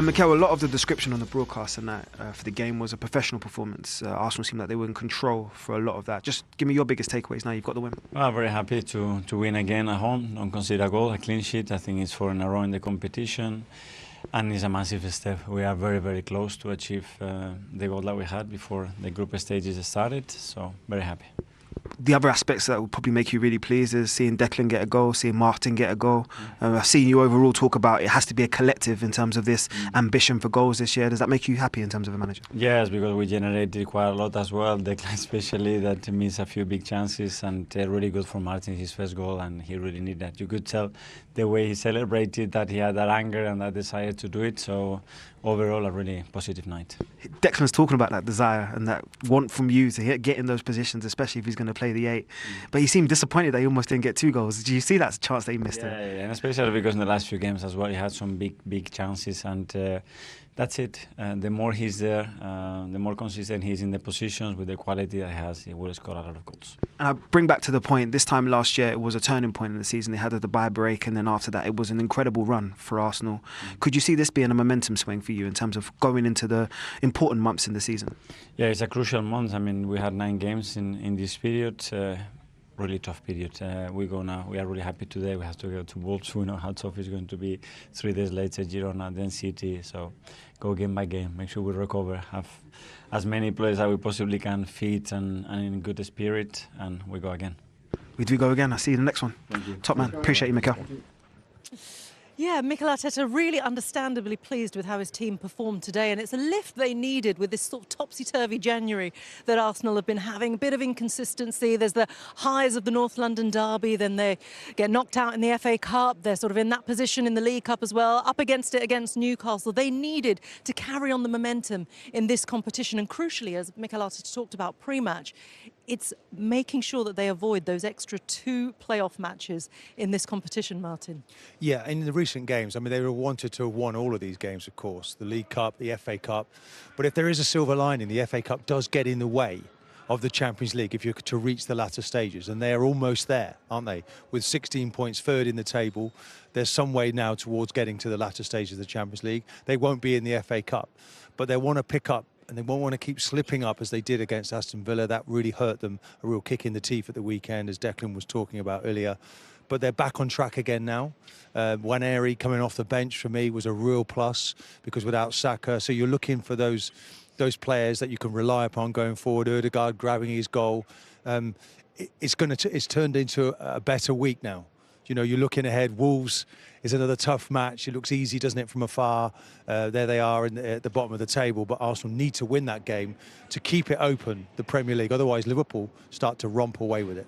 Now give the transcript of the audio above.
Mikel, a lot of the description on the broadcast and that for the game was a professional performance. Arsenal seemed like they were in control for a lot of that. Just give me your biggest takeaways now you've got the win. Well, very happy to win again at home. Don't consider a goal, a clean sheet. I think it's 4 in a row in the competition. And it's a massive step. We are very, very close to achieve the goal that we had before the group stages started. So, very happy. The other aspects that will probably make you really pleased is seeing Declan get a goal, seeing Martin get a goal. I've seen you overall talk about it has to be a collective in terms of this ambition for goals this year. Does that make you happy in terms of a manager? Yes, because we generated quite a lot as well. Declan especially, that missed a few big chances, and really good for Martin, his first goal, and he really needed that. You could tell the way he celebrated that he had that anger and that desire to do it. So overall, a really positive night. Declan's talking about that desire and that want from you to get in those positions, especially if he's going to play the 8. But he seemed disappointed that he almost didn't get 2 goals. Do you see that chance that he missed? Yeah, and especially because in the last few games as well, he had some big chances, and that's it. The more he's there, the more consistent he is in the positions with the quality that he has, he will score a lot of goals. And I bring back to the point, this time last year it was a turning point in the season. They had the bye break, and then after that it was an incredible run for Arsenal. Could you see this being a momentum swing for you in terms of going into the important months in the season? Yeah, it's a crucial month. I mean, we had 9 games in this period. Really tough period. We are really happy today. We have to go to Wolves. We know how tough it's going to be. 3 days later, Girona, then City. So go game by game. Make sure we recover. Have as many players as we possibly can, fit and in good spirit, and we go again. We do go again. I'll see you in the next one. Thank you. Top man. Appreciate you, Mikel. Yeah, Mikel Arteta really understandably pleased with how his team performed today, and it's a lift they needed with this sort of topsy-turvy January that Arsenal have been having. A bit of inconsistency. There's the highs of the North London derby, then they get knocked out in the FA Cup. They're sort of in that position in the League Cup as well, up against it against Newcastle. They needed to carry on the momentum in this competition, and crucially, as Mikel Arteta talked about pre-match, it's making sure that they avoid those extra 2 playoff matches in this competition, Martin. Yeah, in the recent games, I mean, they wanted to have won all of these games, of course, the League Cup, the FA Cup. But if there is a silver lining, the FA Cup does get in the way of the Champions League if you're to reach the latter stages. And they're almost there, aren't they? With 16 points, 3rd in the table. There's some way now towards getting to the latter stages of the Champions League. They won't be in the FA Cup, but they want to pick up, and they won't want to keep slipping up as they did against Aston Villa. That really hurt them, a real kick in the teeth at the weekend, as Declan was talking about earlier. But they're back on track again now. Waneri coming off the bench for me was a real plus, because without Saka, so you're looking for those players that you can rely upon going forward. Ødegaard grabbing his goal. It's turned into a better week now. You know, you're looking ahead. Wolves is another tough match. It looks easy, doesn't it, from afar? There they are at the bottom of the table, but Arsenal need to win that game to keep it open, the Premier League. Otherwise, Liverpool start to romp away with it.